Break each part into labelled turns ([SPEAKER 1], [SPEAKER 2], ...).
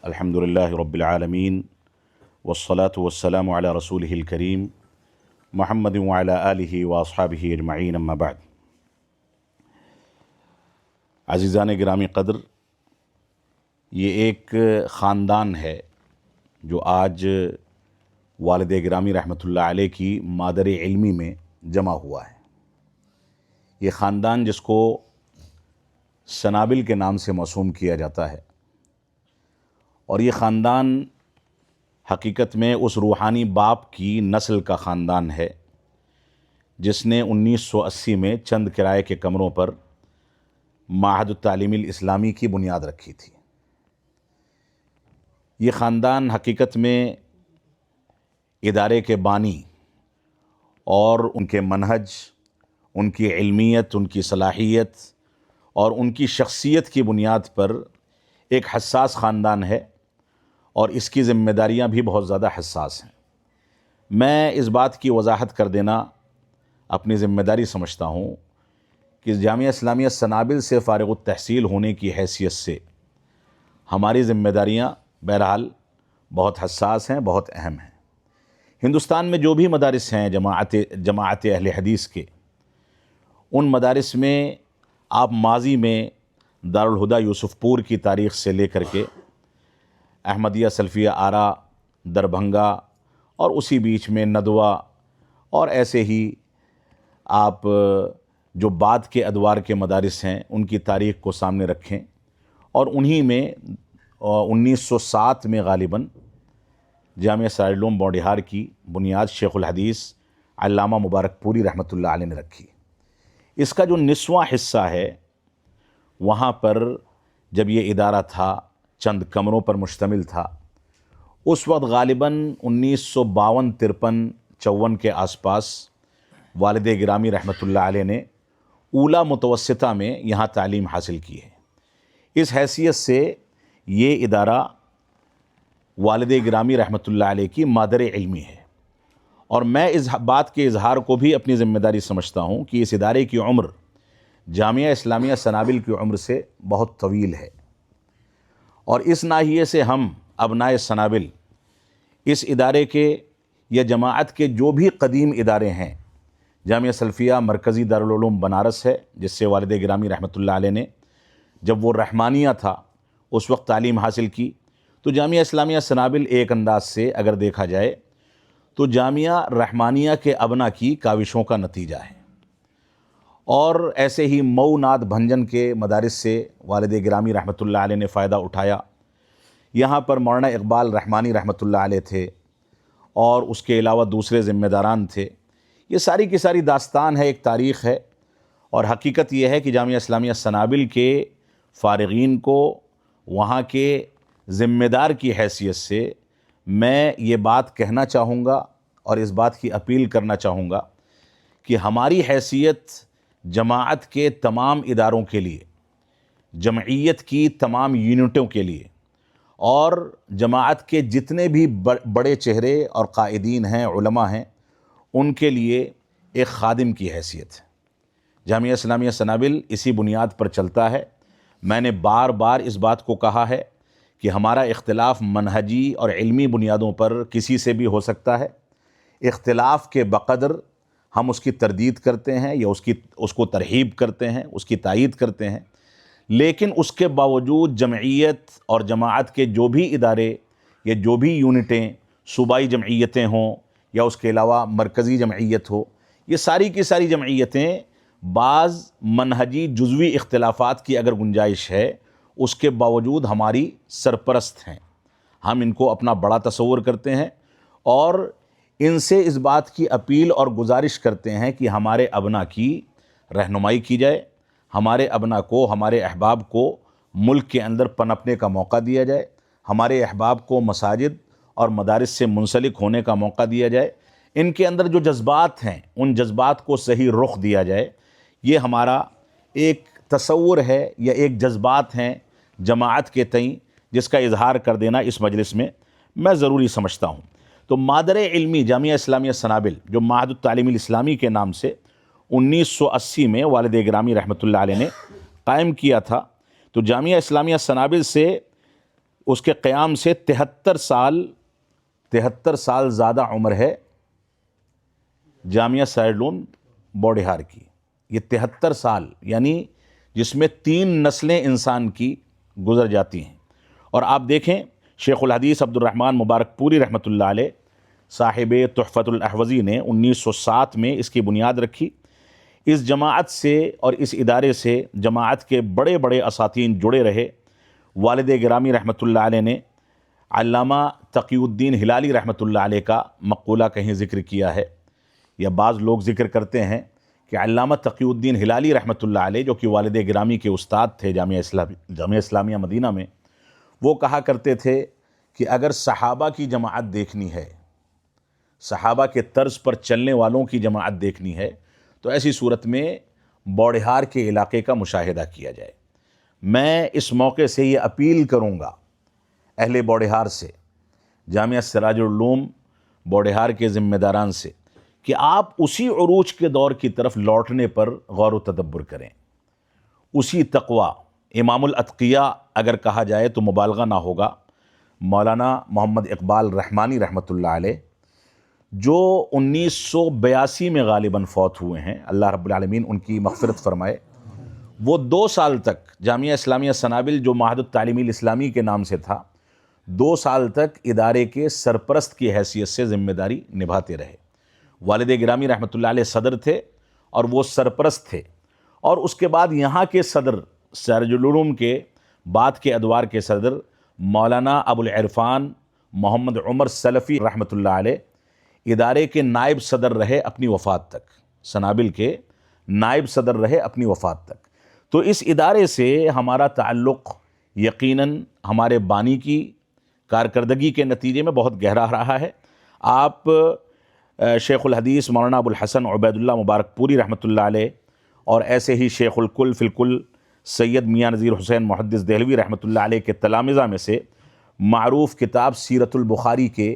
[SPEAKER 1] الحمدللہ رب العالمین والصلاة والسلام علی رسولہ الکریم محمد وعلی آلہ واصحابہ اجمعین اما بعد۔ عزیزان گرامی قدر، یہ ایک خاندان ہے جو آج والد گرامی رحمۃ اللہ علیہ کی مادر علمی میں جمع ہوا ہے۔ یہ خاندان جس کو سنابل کے نام سے موسوم کیا جاتا ہے، اور یہ خاندان حقیقت میں اس روحانی باپ کی نسل کا خاندان ہے جس نے 1980 میں چند کرائے کے کمروں پر معہد التعلیم الاسلامی کی بنیاد رکھی تھی۔ یہ خاندان حقیقت میں ادارے کے بانی اور ان کے منہج، ان کی علمیت، ان کی صلاحیت اور ان کی شخصیت کی بنیاد پر ایک حساس خاندان ہے، اور اس کی ذمہ داریاں بھی بہت زیادہ حساس ہیں۔ میں اس بات کی وضاحت کر دینا اپنی ذمہ داری سمجھتا ہوں کہ جامعہ اسلامیہ سنابل سے فارغ التحصیل ہونے کی حیثیت سے ہماری ذمہ داریاں بہرحال بہت حساس ہیں، بہت اہم ہیں۔ ہندوستان میں جو بھی مدارس ہیں جماعت اہل حدیث کے، ان مدارس میں آپ ماضی میں دارالہدیٰ یوسف پور کی تاریخ سے لے کر کے احمدیہ سلفیہ آرا دربھنگا اور اسی بیچ میں ندوہ اور ایسے ہی آپ جو بعد کے ادوار کے مدارس ہیں ان کی تاریخ کو سامنے رکھیں، اور انہی میں 1907 میں غالباً جامعہ سراج العلوم بونڈیہار کی بنیاد شیخ الحدیث علامہ مبارک پوری رحمۃ اللہ علیہ نے رکھی۔ اس کا جو 90واں حصہ ہے، وہاں پر جب یہ ادارہ تھا، چند کمروں پر مشتمل تھا، اس وقت غالباً 1952، 53، 54 کے آس پاس والد گرامی رحمۃ اللہ علیہ نے اولیٰ متوسطہ میں یہاں تعلیم حاصل کی ہے۔ اس حیثیت سے یہ ادارہ والد گرامی رحمۃ اللہ علیہ کی مادر علمی ہے، اور میں اس بات کے اظہار کو بھی اپنی ذمہ داری سمجھتا ہوں کہ اس ادارے کی عمر جامعہ اسلامیہ سنابل کی عمر سے بہت طویل ہے، اور اس ناحیے سے ہم ابنائے سنابل اس ادارے کے یا جماعت کے جو بھی قدیم ادارے ہیں، جامعہ سلفیہ مرکزی دارالعلوم بنارس ہے جس سے والد گرامی رحمۃ اللہ علیہ نے جب وہ رحمانیہ تھا اس وقت تعلیم حاصل کی، تو جامعہ اسلامیہ سنابل ایک انداز سے اگر دیکھا جائے تو جامعہ رحمانیہ کے ابنا کی کاوشوں کا نتیجہ ہے۔ اور ایسے ہی مئو نعت بھنجن کے مدارس سے والد گرامی رحمۃ اللہ علیہ نے فائدہ اٹھایا۔ یہاں پر مولانا اقبال رحمانی رحمۃ اللہ علیہ تھے، اور اس کے علاوہ دوسرے ذمہ داران تھے۔ یہ ساری کی ساری داستان ہے، ایک تاریخ ہے، اور حقیقت یہ ہے کہ جامعہ اسلامیہ سنابل کے فارغین کو وہاں کے ذمہ دار کی حیثیت سے میں یہ بات کہنا چاہوں گا اور اس بات کی اپیل کرنا چاہوں گا کہ ہماری حیثیت جماعت کے تمام اداروں کے لیے، جمعیت کی تمام یونٹوں کے لیے، اور جماعت کے جتنے بھی بڑے چہرے اور قائدین ہیں، علماء ہیں، ان کے لیے ایک خادم کی حیثیت ہے۔ جامعہ اسلامیہ سنابل اسی بنیاد پر چلتا ہے۔ میں نے بار بار اس بات کو کہا ہے کہ ہمارا اختلاف منہجی اور علمی بنیادوں پر کسی سے بھی ہو سکتا ہے۔ اختلاف کے بقدر ہم اس کی تردید کرتے ہیں یا اس کو ترغیب کرتے ہیں، اس کی تائید کرتے ہیں، لیکن اس کے باوجود جمعیت اور جماعت کے جو بھی ادارے یا جو بھی یونٹیں، صوبائی جمعیتیں ہوں یا اس کے علاوہ مرکزی جمعیت ہو، یہ ساری کی ساری جمعیتیں بعض منہجی جزوی اختلافات کی اگر گنجائش ہے، اس کے باوجود ہماری سرپرست ہیں۔ ہم ان کو اپنا بڑا تصور کرتے ہیں، اور ان سے اس بات کی اپیل اور گزارش کرتے ہیں کہ ہمارے ابنا کی رہنمائی کی جائے، ہمارے ابنا کو، ہمارے احباب کو ملک کے اندر پنپنے کا موقع دیا جائے، ہمارے احباب کو مساجد اور مدارس سے منسلک ہونے کا موقع دیا جائے، ان کے اندر جو جذبات ہیں ان جذبات کو صحیح رخ دیا جائے۔ یہ ہمارا ایک تصور ہے یا ایک جذبات ہیں جماعت کے تئیں، جس کا اظہار کر دینا اس مجلس میں ضروری سمجھتا ہوں۔ تو مادر علمی جامعہ اسلامیہ سنابل جو معہد التعلیم الاسلامی کے نام سے 1980 میں والد گرامی رحمۃ اللہ علیہ نے قائم کیا تھا، تو جامعہ اسلامیہ سنابل سے اس کے قیام سے 73 سال زیادہ عمر ہے جامعہ سیرالعلوم بوڑھہار کی. یہ 73 سال یعنی جس میں 3 نسلیں انسان کی گزر جاتی ہیں. اور آپ دیکھیں شیخ الحدیث عبد الرحمن مبارک پوری رحمۃ اللہ علیہ صاحب تحفۃ الاحوذی نے 1907 میں اس کی بنیاد رکھی. اس جماعت سے اور اس ادارے سے جماعت کے بڑے بڑے اساتین جڑے رہے. والد گرامی رحمۃ اللہ علیہ نے علامہ تقی الدین ہلالی رحمۃ اللہ علیہ کا مقولہ کہیں ذکر کیا ہے، یا بعض لوگ ذکر کرتے ہیں کہ علامہ تقی الدین ہلالی رحمۃ اللہ علیہ جو کہ والد گرامی کے استاد تھے جامعہ اسلامیہ مدینہ میں، وہ کہا کرتے تھے کہ اگر صحابہ کی جماعت دیکھنی ہے، صحابہ کے طرز پر چلنے والوں کی جماعت دیکھنی ہے، تو ایسی صورت میں بوڑھہار کے علاقے کا مشاہدہ کیا جائے. میں اس موقع سے یہ اپیل کروں گا اہل بوڑھہار سے، جامعہ سراج العلوم بوڑھہار کے ذمہ داران سے، کہ آپ اسی عروج کے دور کی طرف لوٹنے پر غور و تدبر کریں. اسی تقوی، امام الاتقیاء اگر کہا جائے تو مبالغہ نہ ہوگا. مولانا محمد اقبال رحمانی رحمۃ اللہ علیہ جو 1982 میں غالباً فوت ہوئے ہیں، اللہ رب العالمین ان کی مغفرت فرمائے، وہ 2 سال تک جامعہ اسلامیہ سنابل جو معہد التعلیم الاسلامی کے نام سے تھا، 2 سال تک ادارے کے سرپرست کی حیثیت سے ذمہ داری نبھاتے رہے. والد گرامی رحمۃ اللہ علیہ صدر تھے اور وہ سرپرست تھے. اور اس کے بعد یہاں کے صدر، سراج العلوم کے بعد کے ادوار کے صدر مولانا ابو العرفان محمد عمر سلفی رحمۃ اللہ علیہ ادارے کے نائب صدر رہے اپنی وفات تک، سنابل کے نائب صدر رہے اپنی وفات تک. تو اس ادارے سے ہمارا تعلق یقیناً ہمارے بانی کی کارکردگی کے نتیجے میں بہت گہرا رہا ہے. آپ شیخ الحدیث مولانا ابو الحسن عبید اللہ مبارک پوری رحمۃ اللہ علیہ اور ایسے ہی شیخ الکل فی الکل سید میاں نذیر حسین محدث دہلوی رحمۃ اللہ علیہ کے تلامذہ میں سے معروف کتاب سیرت البخاری کے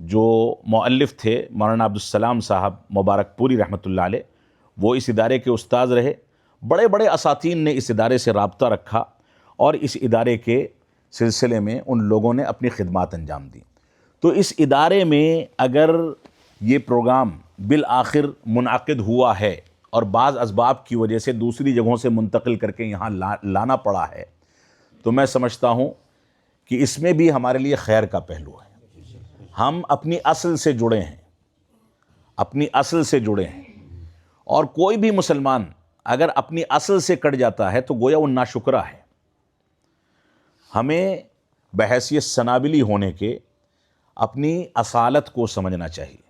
[SPEAKER 1] جو مؤلف تھے مولانا عبدالسلام صاحب مبارک پوری رحمۃ اللہ علیہ، وہ اس ادارے کے استاذ رہے. بڑے بڑے اساتین نے اس ادارے سے رابطہ رکھا اور اس ادارے کے سلسلے میں ان لوگوں نے اپنی خدمات انجام دی. تو اس ادارے میں اگر یہ پروگرام بالآخر منعقد ہوا ہے اور بعض اسباب کی وجہ سے دوسری جگہوں سے منتقل کر کے یہاں لانا پڑا ہے، تو میں سمجھتا ہوں کہ اس میں بھی ہمارے لیے خیر کا پہلو ہے. ہم اپنی اصل سے جڑے ہیں، اپنی اصل سے جڑے ہیں. اور کوئی بھی مسلمان اگر اپنی اصل سے کٹ جاتا ہے تو گویا وہ ناشکرہ ہے. ہمیں بحیثیت سنابلی ہونے کے اپنی اصالت کو سمجھنا چاہیے،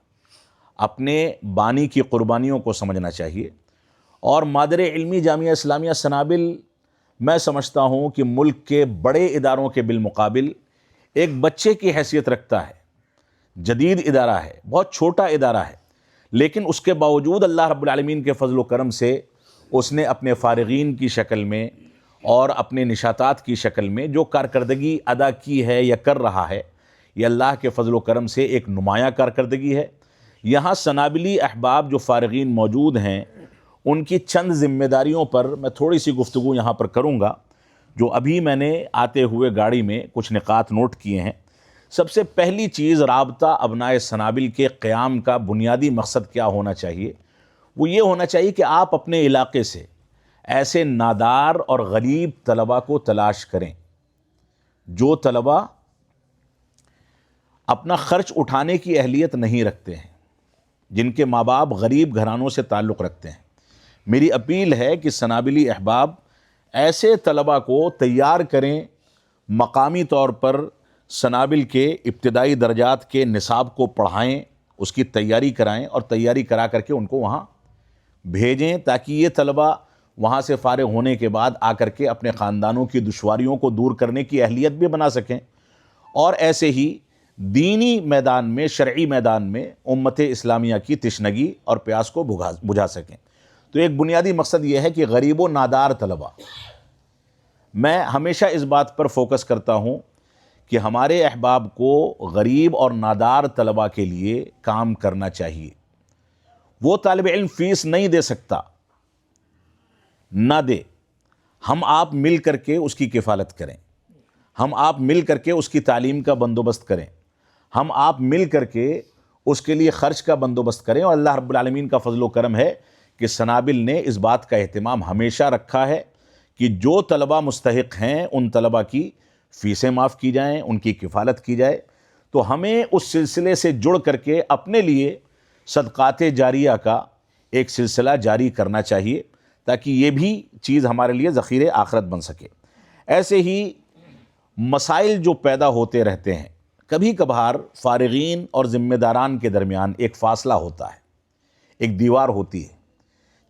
[SPEAKER 1] اپنے بانی کی قربانیوں کو سمجھنا چاہیے. اور مادر علمی جامعہ اسلامیہ سنابل میں سمجھتا ہوں کہ ملک کے بڑے اداروں کے بالمقابل ایک بچے کی حیثیت رکھتا ہے. جدید ادارہ ہے، بہت چھوٹا ادارہ ہے، لیکن اس کے باوجود اللہ رب العالمین کے فضل و کرم سے اس نے اپنے فارغین کی شکل میں اور اپنے نشاتات کی شکل میں جو کارکردگی ادا کی ہے یا کر رہا ہے، یہ اللہ کے فضل و کرم سے ایک نمایاں کارکردگی ہے. یہاں سنابلی احباب جو فارغین موجود ہیں، ان کی چند ذمہ داریوں پر میں تھوڑی سی گفتگو یہاں پر کروں گا، جو ابھی میں نے آتے ہوئے گاڑی میں کچھ نکات نوٹ کیے ہیں. سب سے پہلی چیز، رابطہ ابنائے سنابل کے قیام کا بنیادی مقصد کیا ہونا چاہیے؟ وہ یہ ہونا چاہیے کہ آپ اپنے علاقے سے ایسے نادار اور غریب طلباء کو تلاش کریں جو طلباء اپنا خرچ اٹھانے کی اہلیت نہیں رکھتے ہیں، جن کے ماں باپ غریب گھرانوں سے تعلق رکھتے ہیں. میری اپیل ہے کہ سنابلی احباب ایسے طلباء کو تیار کریں، مقامی طور پر سنابل کے ابتدائی درجات کے نصاب کو پڑھائیں، اس کی تیاری کرائیں اور تیاری کرا کر کے ان کو وہاں بھیجیں، تاکہ یہ طلباء وہاں سے فارغ ہونے کے بعد آ کر کے اپنے خاندانوں کی دشواریوں کو دور کرنے کی اہلیت بھی بنا سکیں، اور ایسے ہی دینی میدان میں، شرعی میدان میں امت اسلامیہ کی تشنگی اور پیاس کو بجھا سکیں. تو ایک بنیادی مقصد یہ ہے کہ غریب و نادار طلباء، میں ہمیشہ اس بات پر فوکس کرتا ہوں کہ ہمارے احباب کو غریب اور نادار طلباء کے لیے کام کرنا چاہیے. وہ طالب علم فیس نہیں دے سکتا، نہ دے، ہم آپ مل کر کے اس کی کفالت کریں. ہم آپ مل کر کے اس کی تعلیم کا بندوبست کریں، ہم آپ مل کر کے اس کے لیے خرچ کا بندوبست کریں۔ اور اللہ رب العالمین کا فضل و کرم ہے کہ سنابل نے اس بات کا اہتمام ہمیشہ رکھا ہے کہ جو طلبہ مستحق ہیں ان طلبہ کی فیسیں معاف کی جائیں، ان کی کفالت کی جائے۔ تو ہمیں اس سلسلے سے جڑ کر کے اپنے لیے صدقات جاریہ کا ایک سلسلہ جاری کرنا چاہیے تاکہ یہ بھی چیز ہمارے لیے ذخیرِ آخرت بن سکے۔ ایسے ہی مسائل جو پیدا ہوتے رہتے ہیں، کبھی کبھار فارغین اور ذمہ داران کے درمیان ایک فاصلہ ہوتا ہے، ایک دیوار ہوتی ہے،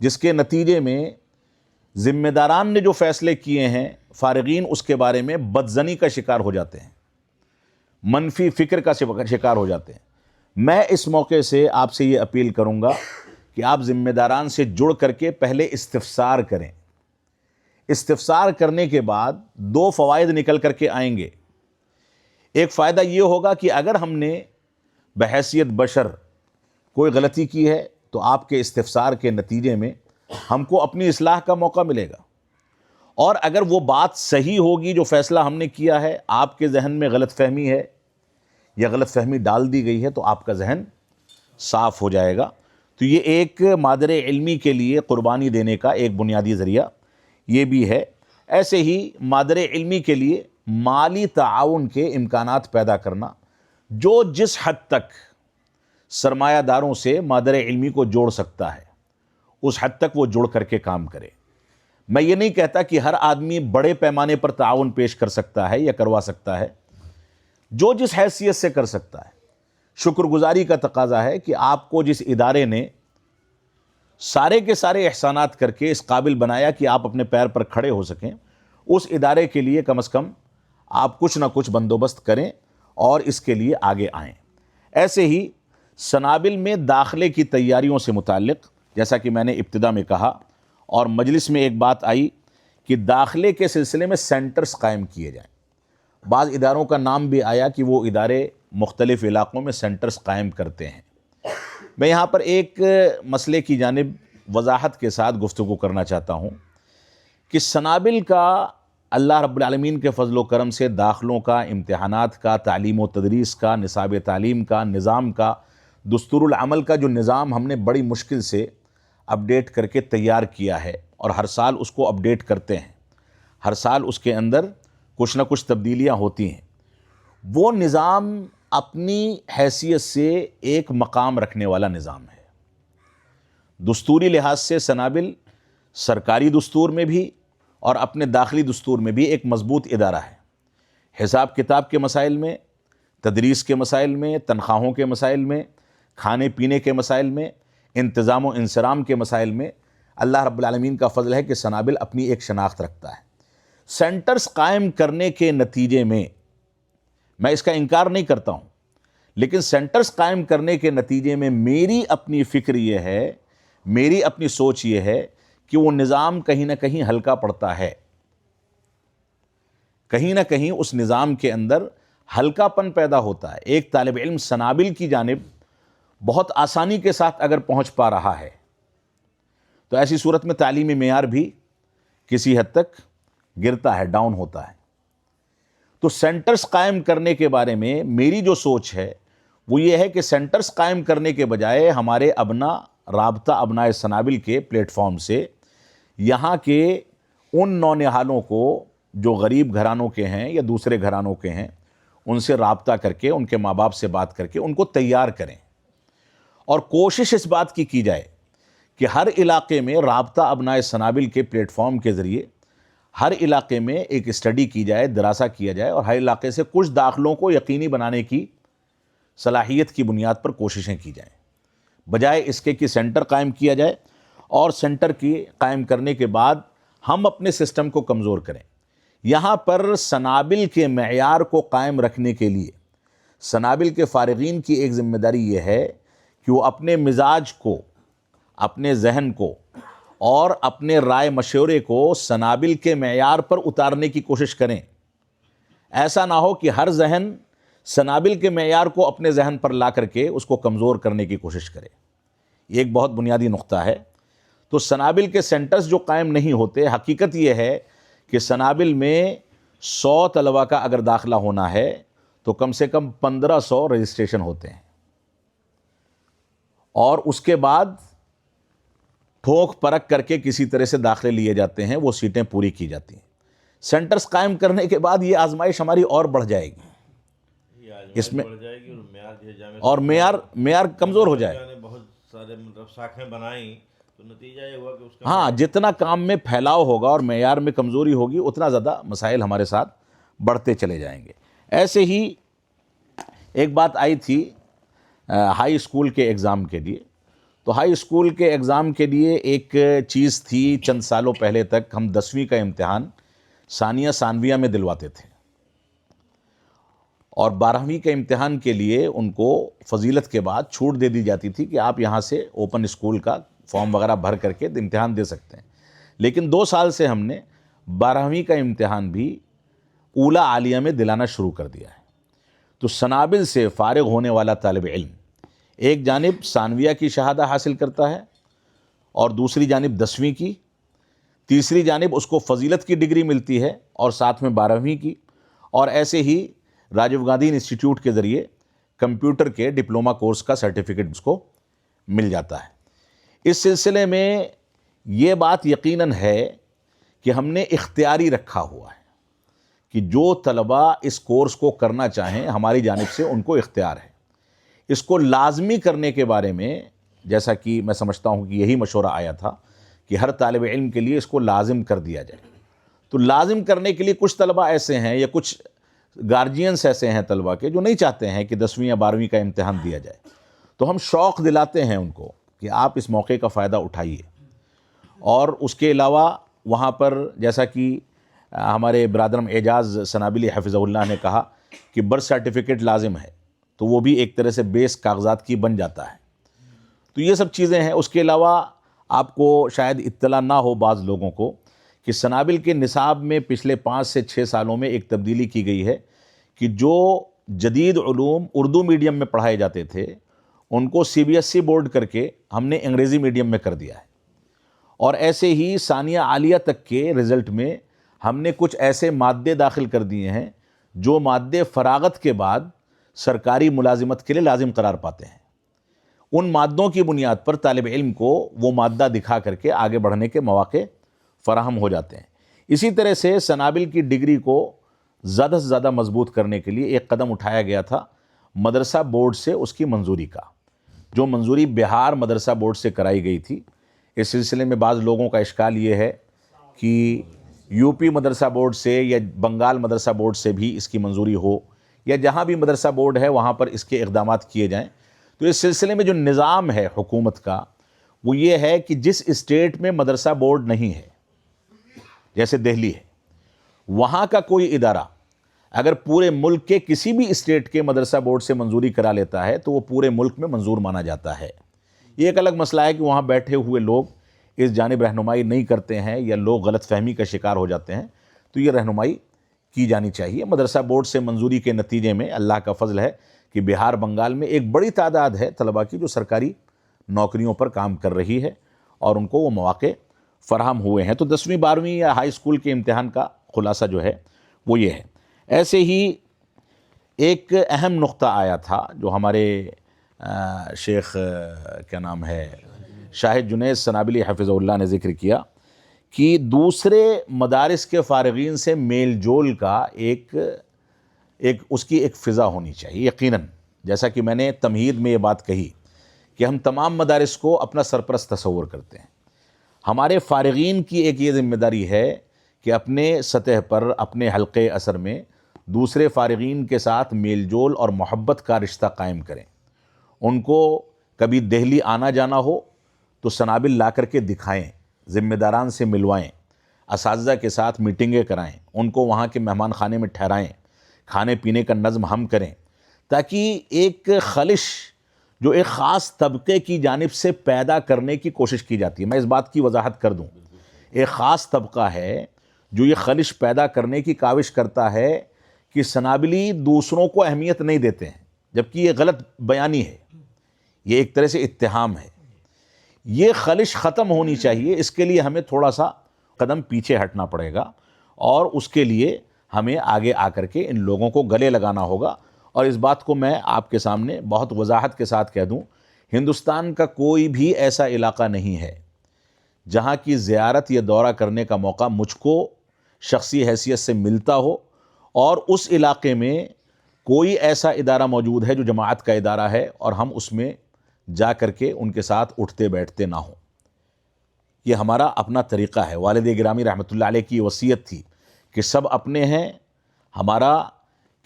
[SPEAKER 1] جس کے نتیجے میں ذمہ داران نے جو فیصلے کیے ہیں فارغین اس کے بارے میں بدظنی کا شکار ہو جاتے ہیں، منفی فکر کا شکار ہو جاتے ہیں۔ میں اس موقع سے آپ سے یہ اپیل کروں گا کہ آپ ذمہ داران سے جڑ کر کے پہلے استفسار کریں۔ استفسار کرنے کے بعد دو فوائد نکل کر کے آئیں گے۔ ایک فائدہ یہ ہوگا کہ اگر ہم نے بحیثیت بشر کوئی غلطی کی ہے تو آپ کے استفسار کے نتیجے میں ہم کو اپنی اصلاح کا موقع ملے گا، اور اگر وہ بات صحیح ہوگی جو فیصلہ ہم نے کیا ہے، آپ کے ذہن میں غلط فہمی ہے یا غلط فہمی ڈال دی گئی ہے تو آپ کا ذہن صاف ہو جائے گا۔ تو یہ ایک مادر علمی کے لیے قربانی دینے کا ایک بنیادی ذریعہ یہ بھی ہے۔ ایسے ہی مادر علمی کے لیے مالی تعاون کے امکانات پیدا کرنا، جو جس حد تک سرمایہ داروں سے مادر علمی کو جوڑ سکتا ہے اس حد تک وہ جڑ کر کے کام کرے۔ میں یہ نہیں کہتا کہ ہر آدمی بڑے پیمانے پر تعاون پیش کر سکتا ہے یا کروا سکتا ہے، جو جس حیثیت سے کر سکتا ہے۔ شکر گزاری کا تقاضا ہے کہ آپ کو جس ادارے نے سارے کے سارے احسانات کر کے اس قابل بنایا کہ آپ اپنے پیر پر کھڑے ہو سکیں، اس ادارے کے لیے کم از کم آپ کچھ نہ کچھ بندوبست کریں اور اس کے لیے آگے آئیں۔ ایسے ہی سنابل میں داخلے کی تیاریوں سے متعلق جیسا کہ میں نے ابتدا میں کہا اور مجلس میں ایک بات آئی کہ داخلے کے سلسلے میں سینٹرز قائم کیے جائیں۔ بعض اداروں کا نام بھی آیا کہ وہ ادارے مختلف علاقوں میں سینٹرز قائم کرتے ہیں۔ میں یہاں پر ایک مسئلے کی جانب وضاحت کے ساتھ گفتگو کرنا چاہتا ہوں کہ سنابل کا اللہ رب العالمین کے فضل و کرم سے داخلوں کا، امتحانات کا، تعلیم و تدریس کا، نصاب تعلیم کا، نظام کا، دستور العمل کا جو نظام ہم نے بڑی مشکل سے اپڈیٹ کر کے تیار کیا ہے اور ہر سال اس کو اپڈیٹ کرتے ہیں، ہر سال اس کے اندر کچھ نہ کچھ تبدیلیاں ہوتی ہیں۔ وہ نظام اپنی حیثیت سے ایک مقام رکھنے والا نظام ہے۔ دستوری لحاظ سے سنابل سرکاری دستور میں بھی اور اپنے داخلی دستور میں بھی ایک مضبوط ادارہ ہے۔ حساب کتاب کے مسائل میں، تدریس کے مسائل میں، تنخواہوں کے مسائل میں، کھانے پینے کے مسائل میں، انتظام و انصرام کے مسائل میں اللہ رب العالمین کا فضل ہے کہ سنابل اپنی ایک شناخت رکھتا ہے۔ سینٹرز قائم کرنے کے نتیجے میں اس کا انکار نہیں کرتا ہوں، لیکن سینٹرز قائم کرنے کے نتیجے میں میری اپنی فکر یہ ہے، میری اپنی سوچ یہ ہے کہ وہ نظام کہیں نہ کہیں ہلکا پڑتا ہے، کہیں نہ کہیں اس نظام کے اندر ہلکا پن پیدا ہوتا ہے۔ ایک طالب علم سنابل کی جانب بہت آسانی کے ساتھ اگر پہنچ پا رہا ہے تو ایسی صورت میں تعلیمی معیار بھی کسی حد تک گرتا ہے، ڈاؤن ہوتا ہے۔ تو سینٹرز قائم کرنے کے بارے میں میری جو سوچ ہے وہ یہ ہے کہ سینٹرز قائم کرنے کے بجائے ہمارے رابطہ ابنائے سنابل کے پلیٹ فارم سے یہاں کے ان نونہالوں کو جو غریب گھرانوں کے ہیں یا دوسرے گھرانوں کے ہیں ان سے رابطہ کر کے، ان کے ماں باپ سے بات کر کے ان کو تیار کریں، اور کوشش اس بات کی جائے کہ ہر علاقے میں رابطہ ابنائے سنابل کے پلیٹ فارم کے ذریعے ہر علاقے میں ایک اسٹڈی کی جائے، دراسہ کیا جائے، اور ہر علاقے سے کچھ داخلوں کو یقینی بنانے کی صلاحیت کی بنیاد پر کوششیں کی جائیں، بجائے اس کے کہ سینٹر قائم کیا جائے اور سینٹر کی قائم کرنے کے بعد ہم اپنے سسٹم کو کمزور کریں۔ یہاں پر سنابل کے معیار کو قائم رکھنے کے لیے سنابل کے فارغین کی ایک ذمہ داری یہ ہے کہ وہ اپنے مزاج کو، اپنے ذہن کو اور اپنے رائے مشورے کو سنابل کے معیار پر اتارنے کی کوشش کریں۔ ایسا نہ ہو کہ ہر ذہن سنابل کے معیار کو اپنے ذہن پر لا کر کے اس کو کمزور کرنے کی کوشش کرے۔ یہ ایک بہت بنیادی نقطہ ہے۔ تو سنابل کے سینٹرز جو قائم نہیں ہوتے، حقیقت یہ ہے کہ سنابل میں 100 طلبہ کا اگر داخلہ ہونا ہے تو کم سے کم 1500 رجسٹریشن ہوتے ہیں، اور اس کے بعد ٹھوک پرکھ کر کے کسی طرح سے داخلے لیے جاتے ہیں، وہ سیٹیں پوری کی جاتی ہیں۔ سینٹرز قائم کرنے کے بعد یہ آزمائش ہماری اور بڑھ جائے گی، اس میں اور معیار کمزور ہو جائے۔
[SPEAKER 2] بہت سارے ساکھیں بنائیں تو نتیجہ یہ ہوا کہ اس کا
[SPEAKER 1] ہاں، جتنا کام میں پھیلاؤ ہوگا اور معیار میں کمزوری ہوگی اتنا زیادہ مسائل ہمارے ساتھ بڑھتے چلے جائیں گے۔ ایسے ہی ایک بات آئی تھی ہائی اسکول کے ایگزام کے لیے، تو ہائی اسکول کے ایگزام کے لیے ایک چیز تھی، چند سالوں پہلے تک ہم 10ویں کا امتحان ثانیہ ثانویہ میں دلواتے تھے، اور 12ویں کے امتحان کے لیے ان کو فضیلت کے بعد چھوٹ دے دی جاتی تھی کہ آپ یہاں سے اوپن اسکول کا فارم وغیرہ بھر کر کے امتحان دے سکتے ہیں۔ لیکن 2 سال سے ہم نے 12ویں کا امتحان بھی اولا عالیہ میں دلانا شروع کر دیا ہے۔ تو سنابل سے فارغ ہونے والا طالب علم ایک جانب ثانویہ کی شہادہ حاصل کرتا ہے اور دوسری جانب 10ویں کی، تیسری جانب اس کو فضیلت کی ڈگری ملتی ہے اور ساتھ میں 12ویں کی، اور ایسے ہی راجیو گاندھی انسٹیٹیوٹ کے ذریعے کمپیوٹر کے ڈپلومہ کورس کا سرٹیفکیٹ اس کو مل جاتا ہے۔ اس سلسلے میں یہ بات یقیناً ہے کہ ہم نے اختیاری رکھا ہوا ہے کہ جو طلبہ اس کورس کو کرنا چاہیں ہماری جانب سے ان کو اختیار ہے۔ اس کو لازمی کرنے کے بارے میں جیسا کہ میں سمجھتا ہوں کہ یہی مشورہ آیا تھا کہ ہر طالب علم کے لیے اس کو لازم کر دیا جائے۔ تو لازم کرنے کے لیے کچھ طلبہ ایسے ہیں یا کچھ گارجینس ایسے ہیں طلبہ کے جو نہیں چاہتے ہیں کہ 10ویں یا 12ویں کا امتحان دیا جائے، تو ہم شوق دلاتے ہیں ان کو کہ آپ اس موقع کا فائدہ اٹھائیے۔ اور اس کے علاوہ وہاں پر جیسا کہ ہمارے برادرم اعجاز سنابلی حفظہ اللہ نے کہا کہ برتھ سرٹیفکیٹ لازم ہے، تو وہ بھی ایک طرح سے بیس کاغذات کی بن جاتا ہے۔ تو یہ سب چیزیں ہیں۔ اس کے علاوہ آپ کو شاید اطلاع نہ ہو بعض لوگوں کو کہ سنابل کے نصاب میں پچھلے 5 سے 6 سالوں میں ایک تبدیلی کی گئی ہے کہ جو جدید علوم اردو میڈیم میں پڑھائے جاتے تھے ان کو CBSE بورڈ کر کے ہم نے انگریزی میڈیم میں کر دیا ہے، اور ایسے ہی ثانیہ عالیہ تک کے رزلٹ میں ہم نے کچھ ایسے مادے داخل کر دیے ہیں جو مادے فراغت کے بعد سرکاری ملازمت کے لیے لازم قرار پاتے ہیں۔ ان مادوں کی بنیاد پر طالب علم کو وہ مادہ دکھا کر کے آگے بڑھنے کے مواقع فراہم ہو جاتے ہیں۔ اسی طرح سے سنابل کی ڈگری کو زیادہ سے زیادہ مضبوط کرنے کے لیے ایک قدم اٹھایا گیا تھا مدرسہ بورڈ سے اس کی منظوری کا، جو منظوری بہار مدرسہ بورڈ سے کرائی گئی تھی۔ اس سلسلے میں بعض لوگوں کا اشکال یہ ہے کہ UP مدرسہ بورڈ سے یا بنگال مدرسہ بورڈ سے بھی اس کی منظوری ہو، یا جہاں بھی مدرسہ بورڈ ہے وہاں پر اس کے اقدامات کیے جائیں۔ تو اس سلسلے میں جو نظام ہے حکومت کا وہ یہ ہے کہ جس اسٹیٹ میں مدرسہ بورڈ نہیں ہے، جیسے دہلی ہے، وہاں کا کوئی ادارہ اگر پورے ملک کے کسی بھی اسٹیٹ کے مدرسہ بورڈ سے منظوری کرا لیتا ہے تو وہ پورے ملک میں منظور مانا جاتا ہے۔ یہ ایک الگ مسئلہ ہے کہ وہاں بیٹھے ہوئے لوگ اس جانب رہنمائی نہیں کرتے ہیں یا لوگ غلط فہمی کا شکار ہو جاتے ہیں، تو یہ رہنمائی کی جانی چاہیے۔ مدرسہ بورڈ سے منظوری کے نتیجے میں اللہ کا فضل ہے کہ بہار بنگال میں ایک بڑی تعداد ہے طلباء کی جو سرکاری نوکریوں پر کام کر رہی ہے اور ان کو وہ مواقع فراہم ہوئے ہیں۔ تو 10ویں 12ویں یا ہائی اسکول کے امتحان کا خلاصہ جو ہے وہ یہ ہے۔ ایسے ہی ایک اہم نقطہ آیا تھا جو ہمارے شیخ کیا نام ہے شاہد جنید سنابلی حفظہ اللہ نے ذکر کیا کہ دوسرے مدارس کے فارغین سے میل جول کا ایک اس کی ایک فضا ہونی چاہیے۔ یقیناً جیسا کہ میں نے تمہید میں یہ بات کہی کہ ہم تمام مدارس کو اپنا سرپرست تصور کرتے ہیں، ہمارے فارغین کی ایک یہ ذمہ داری ہے کہ اپنے سطح پر اپنے حلقے اثر میں دوسرے فارغین کے ساتھ میل جول اور محبت کا رشتہ قائم کریں۔ ان کو کبھی دہلی آنا جانا ہو تو سنابل لا کر کے دکھائیں، ذمہ داران سے ملوائیں، اساتذہ کے ساتھ میٹنگیں کرائیں، ان کو وہاں کے مہمان خانے میں ٹھہرائیں، کھانے پینے کا نظم ہم کریں، تاکہ ایک خلش جو ایک خاص طبقے کی جانب سے پیدا کرنے کی کوشش کی جاتی ہے، میں اس بات کی وضاحت کر دوں، ایک خاص طبقہ ہے جو یہ خلش پیدا کرنے کی کاوش کرتا ہے کہ سنابلی دوسروں کو اہمیت نہیں دیتے ہیں، جبکہ یہ غلط بیانی ہے، یہ ایک طرح سے اتہام ہے۔ یہ خلش ختم ہونی چاہیے، اس کے لیے ہمیں تھوڑا سا قدم پیچھے ہٹنا پڑے گا، اور اس کے لیے ہمیں آگے آ کر کے ان لوگوں کو گلے لگانا ہوگا۔ اور اس بات کو میں آپ کے سامنے بہت وضاحت کے ساتھ کہہ دوں، ہندوستان کا کوئی بھی ایسا علاقہ نہیں ہے جہاں کی زیارت یا دورہ کرنے کا موقع مجھ کو شخصی حیثیت سے ملتا ہو اور اس علاقے میں کوئی ایسا ادارہ موجود ہے جو جماعت کا ادارہ ہے اور ہم اس میں جا کر کے ان کے ساتھ اٹھتے بیٹھتے نہ ہوں۔ یہ ہمارا اپنا طریقہ ہے۔ والد گرامی رحمۃ اللہ علیہ کی وصیت تھی کہ سب اپنے ہیں، ہمارا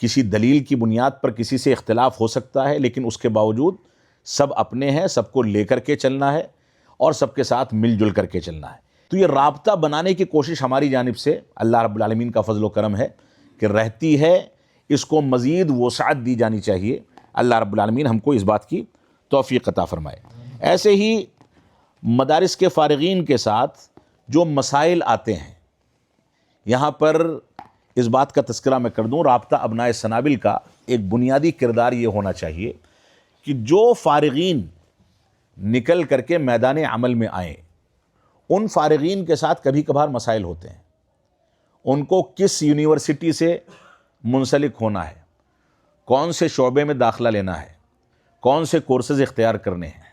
[SPEAKER 1] کسی دلیل کی بنیاد پر کسی سے اختلاف ہو سکتا ہے لیکن اس کے باوجود سب اپنے ہیں، سب کو لے کر کے چلنا ہے اور سب کے ساتھ مل جل کر کے چلنا ہے۔ تو یہ رابطہ بنانے کی کوشش ہماری جانب سے اللہ رب العالمین کا فضل و کرم ہے کہ رہتی ہے، اس کو مزید وسعت دی جانی چاہیے۔ اللہ رب العالمین ہم کو اس بات کی توفیق عطا فرمائے۔ ایسے ہی مدارس کے فارغین کے ساتھ جو مسائل آتے ہیں، یہاں پر اس بات کا تذکرہ میں کر دوں، رابطہ ابنائے سنابل کا ایک بنیادی کردار یہ ہونا چاہیے کہ جو فارغین نکل کر کے میدان عمل میں آئیں، ان فارغین کے ساتھ کبھی کبھار مسائل ہوتے ہیں۔ ان کو کس یونیورسٹی سے منسلک ہونا ہے، کون سے شعبے میں داخلہ لینا ہے، کون سے کورسز اختیار کرنے ہیں،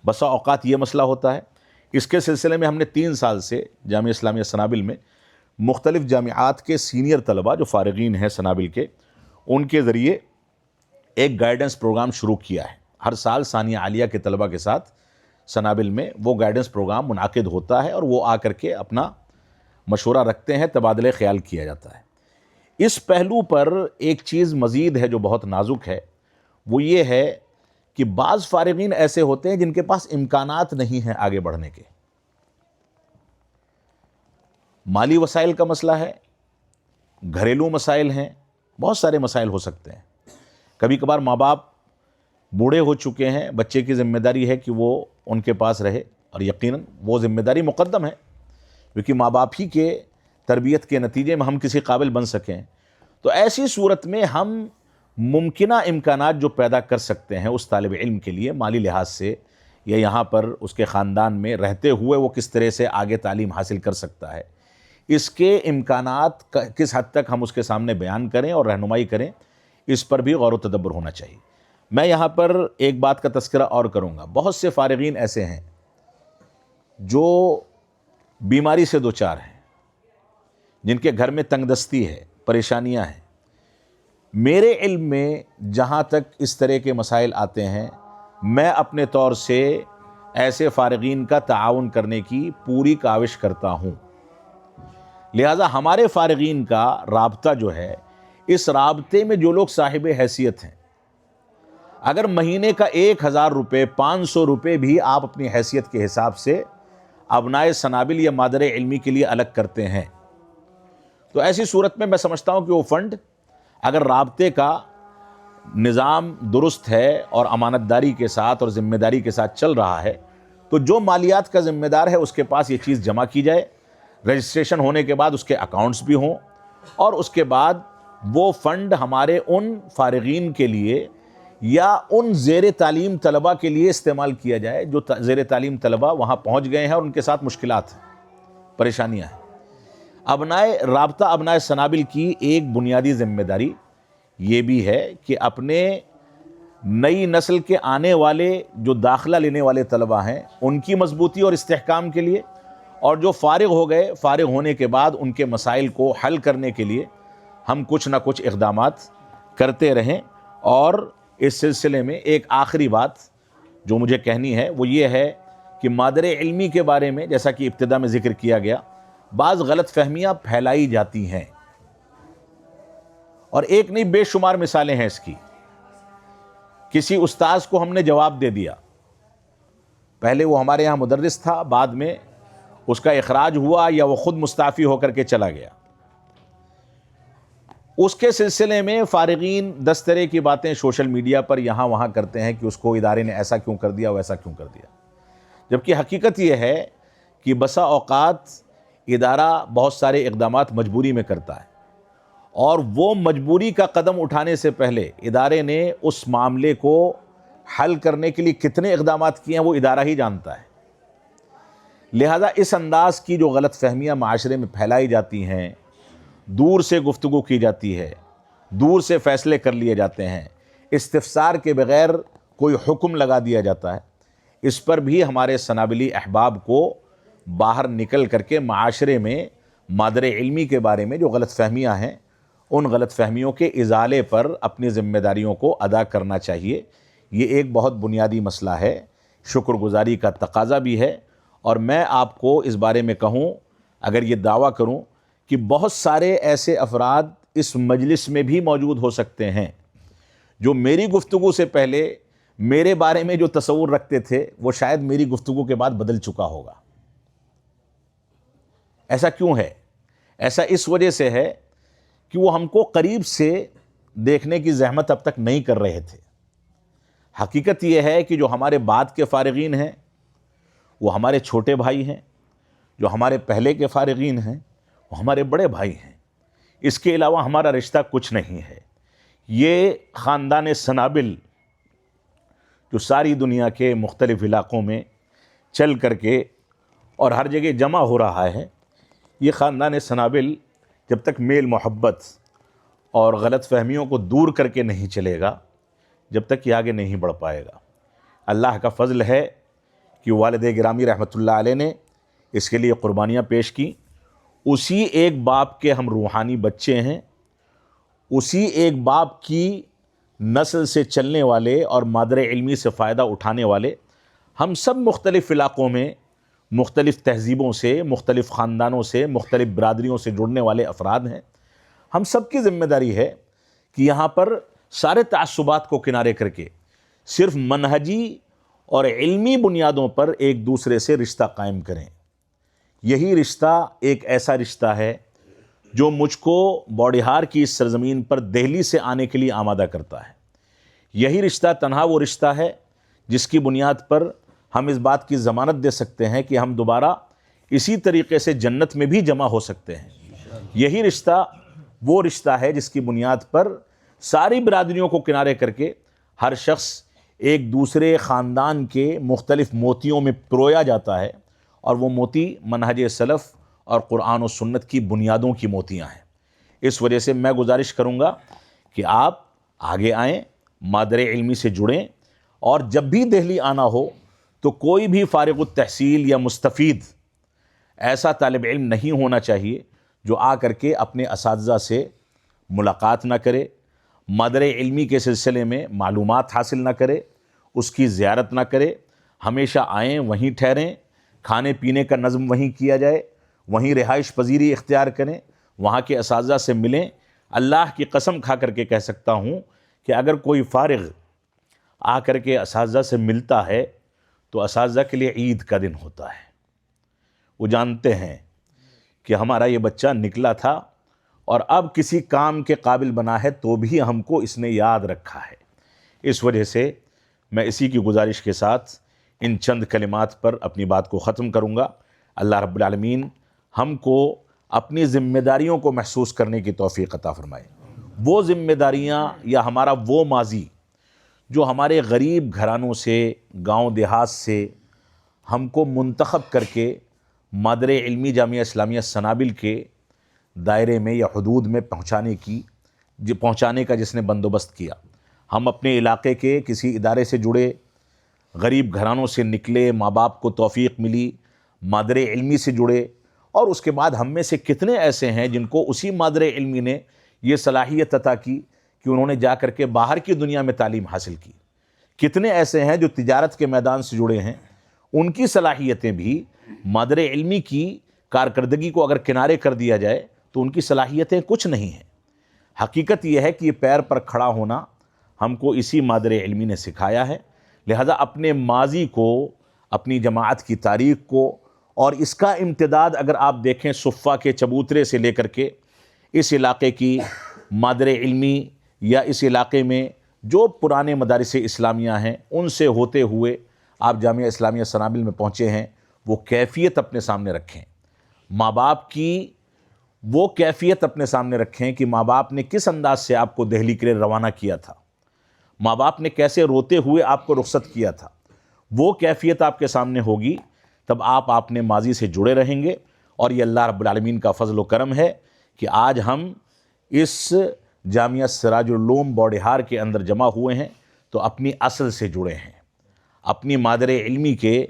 [SPEAKER 1] بسا اوقات یہ مسئلہ ہوتا ہے۔ اس کے سلسلے میں ہم نے 3 سال سے جامعہ اسلامیہ سنابل میں مختلف جامعات کے سینئر طلباء جو فارغین ہیں سنابل کے، ان کے ذریعے ایک گائیڈنس پروگرام شروع کیا ہے۔ ہر سال ثانیہ عالیہ کے طلباء کے ساتھ سنابل میں وہ گائیڈنس پروگرام منعقد ہوتا ہے اور وہ آ کر کے اپنا مشورہ رکھتے ہیں، تبادلہ خیال کیا جاتا ہے۔ اس پہلو پر ایک چیز مزید ہے جو بہت نازک ہے، وہ یہ ہے کہ بعض فارغین ایسے ہوتے ہیں جن کے پاس امکانات نہیں ہیں آگے بڑھنے کے۔ مالی وسائل کا مسئلہ ہے، گھریلو مسائل ہیں، بہت سارے مسائل ہو سکتے ہیں۔ کبھی کبھار ماں باپ بوڑھے ہو چکے ہیں، بچے کی ذمہ داری ہے کہ وہ ان کے پاس رہے، اور یقیناً وہ ذمہ داری مقدم ہے کیونکہ ماں باپ ہی کے تربیت کے نتیجے میں ہم کسی قابل بن سکیں۔ تو ایسی صورت میں ہم ممکنہ امکانات جو پیدا کر سکتے ہیں اس طالب علم کے لیے مالی لحاظ سے، یا یہاں پر اس کے خاندان میں رہتے ہوئے وہ کس طرح سے آگے تعلیم حاصل کر سکتا ہے، اس کے امکانات کس حد تک ہم اس کے سامنے بیان کریں اور رہنمائی کریں، اس پر بھی غور و تدبر ہونا چاہیے۔ میں یہاں پر ایک بات کا تذکرہ اور کروں گا، بہت سے فارغین ایسے ہیں جو بیماری سے دوچار ہیں، جن کے گھر میں تنگ دستی ہے، پریشانیاں ہیں۔ میرے علم میں جہاں تک اس طرح کے مسائل آتے ہیں، میں اپنے طور سے ایسے فارغین کا تعاون کرنے کی پوری کاوش کرتا ہوں۔ لہٰذا ہمارے فارغین کا رابطہ جو ہے، اس رابطے میں جو لوگ صاحب حیثیت ہیں، اگر مہینے کا 1000 روپے 500 روپے بھی آپ اپنی حیثیت کے حساب سے ابنائے سنابل یا مادر علمی کے لیے الگ کرتے ہیں، تو ایسی صورت میں میں سمجھتا ہوں کہ وہ فنڈ اگر رابطے کا نظام درست ہے اور امانت داری کے ساتھ اور ذمہ داری کے ساتھ چل رہا ہے، تو جو مالیات کا ذمہ دار ہے اس کے پاس یہ چیز جمع کی جائے، رجسٹریشن ہونے کے بعد اس کے اکاؤنٹس بھی ہوں، اور اس کے بعد وہ فنڈ ہمارے ان فارغین کے لیے یا ان زیر تعلیم طلباء کے لیے استعمال کیا جائے جو زیر تعلیم طلباء وہاں پہنچ گئے ہیں اور ان کے ساتھ مشکلات ہیں، پریشانیاں ہیں۔ رابطہ ابنائے سنابل کی ایک بنیادی ذمہ داری یہ بھی ہے کہ اپنے نئی نسل کے آنے والے جو داخلہ لینے والے طلباء ہیں ان کی مضبوطی اور استحکام کے لیے، اور جو فارغ ہو گئے، فارغ ہونے کے بعد ان کے مسائل کو حل کرنے کے لیے ہم کچھ نہ کچھ اقدامات کرتے رہیں۔ اور اس سلسلے میں ایک آخری بات جو مجھے کہنی ہے وہ یہ ہے کہ مادر علمی کے بارے میں جیسا کہ ابتدا میں ذکر کیا گیا، بعض غلط فہمیاں پھیلائی جاتی ہیں، اور ایک نہیں بے شمار مثالیں ہیں اس کی۔ کسی استاذ کو ہم نے جواب دے دیا، پہلے وہ ہمارے یہاں مدرس تھا، بعد میں اس کا اخراج ہوا یا وہ خود مستعفی ہو کر کے چلا گیا، اس کے سلسلے میں فارغین 10 طرح کی باتیں سوشل میڈیا پر یہاں وہاں کرتے ہیں کہ اس کو ادارے نے ایسا کیوں کر دیا، ویسا کیوں کر دیا، جبکہ حقیقت یہ ہے کہ بسا اوقات ادارہ بہت سارے اقدامات مجبوری میں کرتا ہے، اور وہ مجبوری کا قدم اٹھانے سے پہلے ادارے نے اس معاملے کو حل کرنے کے لیے کتنے اقدامات کیے ہیں وہ ادارہ ہی جانتا ہے۔ لہذا اس انداز کی جو غلط فہمیاں معاشرے میں پھیلائی جاتی ہیں دور سے گفتگو کی جاتی ہے، دور سے فیصلے کر لیے جاتے ہیں، استفسار کے بغیر کوئی حکم لگا دیا جاتا ہے، اس پر بھی ہمارے سنابلی احباب کو باہر نکل کر کے معاشرے میں مادر علمی کے بارے میں جو غلط فہمیاں ہیں ان غلط فہمیوں کے ازالے پر اپنی ذمہ داریوں کو ادا کرنا چاہیے۔ یہ ایک بہت بنیادی مسئلہ ہے، شکر گزاری کا تقاضا بھی ہے۔ اور میں آپ کو اس بارے میں کہوں، اگر یہ دعویٰ کروں کہ بہت سارے ایسے افراد اس مجلس میں بھی موجود ہو سکتے ہیں جو میری گفتگو سے پہلے میرے بارے میں جو تصور رکھتے تھے وہ شاید میری گفتگو کے بعد بدل چکا ہوگا۔ ایسا کیوں ہے؟ ایسا اس وجہ سے ہے کہ وہ ہم کو قریب سے دیکھنے کی زحمت اب تک نہیں کر رہے تھے۔ حقیقت یہ ہے کہ جو ہمارے بعد کے فارغین ہیں وہ ہمارے چھوٹے بھائی ہیں، جو ہمارے پہلے کے فارغین ہیں وہ ہمارے بڑے بھائی ہیں، اس کے علاوہ ہمارا رشتہ کچھ نہیں ہے۔ یہ خاندان سنابل جو ساری دنیا کے مختلف علاقوں میں چل کر کے اور ہر جگہ جمع ہو رہا ہے، یہ خاندان سنابل جب تک میل محبت اور غلط فہمیوں کو دور کر کے نہیں چلے گا، جب تک یہ آگے نہیں بڑھ پائے گا۔ اللہ کا فضل ہے کہ والد گرامی رحمۃ اللہ علیہ نے اس کے لیے قربانیاں پیش کی۔ اسی ایک باپ کے ہم روحانی بچے ہیں، اسی ایک باپ کی نسل سے چلنے والے اور مادر علمی سے فائدہ اٹھانے والے ہم سب مختلف علاقوں میں مختلف تہذیبوں سے، مختلف خاندانوں سے، مختلف برادریوں سے جڑنے والے افراد ہیں۔ ہم سب کی ذمہ داری ہے کہ یہاں پر سارے تعصبات کو کنارے کر کے صرف منہجی اور علمی بنیادوں پر ایک دوسرے سے رشتہ قائم کریں۔ یہی رشتہ ایک ایسا رشتہ ہے جو مجھ کو بوڑیہار کی اس سرزمین پر دہلی سے آنے کے لیے آمادہ کرتا ہے۔ یہی رشتہ تنہا وہ رشتہ ہے جس کی بنیاد پر ہم اس بات کی ضمانت دے سکتے ہیں کہ ہم دوبارہ اسی طریقے سے جنت میں بھی جمع ہو سکتے ہیں۔ یہی رشتہ وہ رشتہ ہے جس کی بنیاد پر ساری برادریوں کو کنارے کر کے ہر شخص ایک دوسرے خاندان کے مختلف موتیوں میں پرویا جاتا ہے، اور وہ موتی منہج سلف اور قرآن و سنت کی بنیادوں کی موتیاں ہیں۔ اس وجہ سے میں گزارش کروں گا کہ آپ آگے آئیں، مادر علمی سے جڑیں، اور جب بھی دہلی آنا ہو تو کوئی بھی فارغ التحصیل یا مستفید ایسا طالب علم نہیں ہونا چاہیے جو آ کر کے اپنے اساتذہ سے ملاقات نہ کرے، مادر علمی کے سلسلے میں معلومات حاصل نہ کرے، اس کی زیارت نہ کرے۔ ہمیشہ آئیں، وہیں ٹھہریں، کھانے پینے کا نظم وہیں کیا جائے، وہیں رہائش پذیری اختیار کریں، وہاں کے اساتذہ سے ملیں۔ اللہ کی قسم کھا کر کے کہہ سکتا ہوں کہ اگر کوئی فارغ آ کر کے اساتذہ سے ملتا ہے تو اساتذہ کے لیے عید کا دن ہوتا ہے۔ وہ جانتے ہیں کہ ہمارا یہ بچہ نکلا تھا اور اب کسی کام کے قابل بنا ہے تو بھی ہم کو اس نے یاد رکھا ہے۔ اس وجہ سے میں اسی کی گزارش کے ساتھ ان چند کلمات پر اپنی بات کو ختم کروں گا۔ اللہ رب العالمین ہم کو اپنی ذمہ داریوں کو محسوس کرنے کی توفیق عطا فرمائے۔ وہ ذمہ داریاں یا ہمارا وہ ماضی جو ہمارے غریب گھرانوں سے، گاؤں دیہات سے ہم کو منتخب کر کے مادر علمی جامعہ اسلامیہ سنابل کے دائرے میں یا حدود میں پہنچانے کا جس نے بندوبست کیا۔ ہم اپنے علاقے کے کسی ادارے سے جڑے، غریب گھرانوں سے نکلے، ماں باپ کو توفیق ملی، مادر علمی سے جڑے، اور اس کے بعد ہم میں سے کتنے ایسے ہیں جن کو اسی مادر علمی نے یہ صلاحیت عطا کی کہ انہوں نے جا کر کے باہر کی دنیا میں تعلیم حاصل کی۔ کتنے ایسے ہیں جو تجارت کے میدان سے جڑے ہیں، ان کی صلاحیتیں بھی مادر علمی کی کارکردگی کو اگر کنارے کر دیا جائے تو ان کی صلاحیتیں کچھ نہیں ہیں۔ حقیقت یہ ہے کہ یہ پیر پر کھڑا ہونا ہم کو اسی مادر علمی نے سکھایا ہے۔ لہذا اپنے ماضی کو، اپنی جماعت کی تاریخ کو، اور اس کا امتداد اگر آپ دیکھیں صفہ کے چبوترے سے لے کر کے اس علاقے کی مادر علمی یا اس علاقے میں جو پرانے مدارس اسلامیہ ہیں ان سے ہوتے ہوئے آپ جامعہ اسلامیہ سنابل میں پہنچے ہیں، وہ کیفیت اپنے سامنے رکھیں۔ ماں باپ کی وہ کیفیت اپنے سامنے رکھیں کہ ماں باپ نے کس انداز سے آپ کو دہلی کے لیے روانہ کیا تھا، ماں باپ نے کیسے روتے ہوئے آپ کو رخصت کیا تھا۔ وہ کیفیت آپ کے سامنے ہوگی تب آپ اپنے ماضی سے جڑے رہیں گے، اور یہ اللہ رب العالمین کا فضل و کرم ہے کہ آج ہم اس جامعہ سراج العلوم بوڑیہار کے اندر جمع ہوئے ہیں تو اپنی اصل سے جڑے ہیں، اپنی مادر علمی کے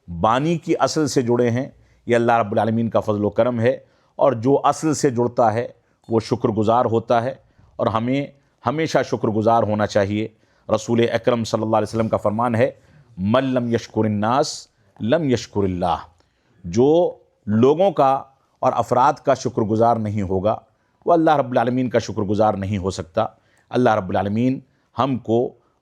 [SPEAKER 1] بانی کی اصل سے جڑے ہیں۔ یہ اللہ رب العالمین کا فضل و کرم ہے، اور جو اصل سے جڑتا ہے وہ شکر گزار ہوتا ہے، اور ہمیں ہمیشہ شکر گزار ہونا چاہیے۔ رسول اکرم صلی اللہ علیہ وسلم کا فرمان ہے، من لم یشکر الناس لم یشکر اللہ۔ جو لوگوں کا اور افراد کا شکر گزار نہیں ہوگا وہ اللہ رب العالمین کا شکر گزار نہیں ہو سکتا۔ اللہ رب العالمین ہم کو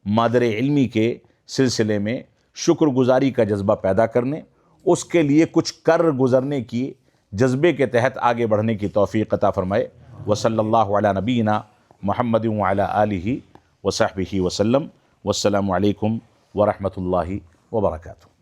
[SPEAKER 1] مادر علمی کے سلسلے میں شکر گزاری کا جذبہ پیدا کرنے، اس کے لیے کچھ کر گزرنے کی جذبے کے تحت آگے بڑھنے کی توفیق عطا فرمائے۔ وصلی اللہ علی نبینا محمد وعلی آلہ وصحبہ وسلم۔ والسلام علیکم ورحمۃ اللہ وبرکاتہ۔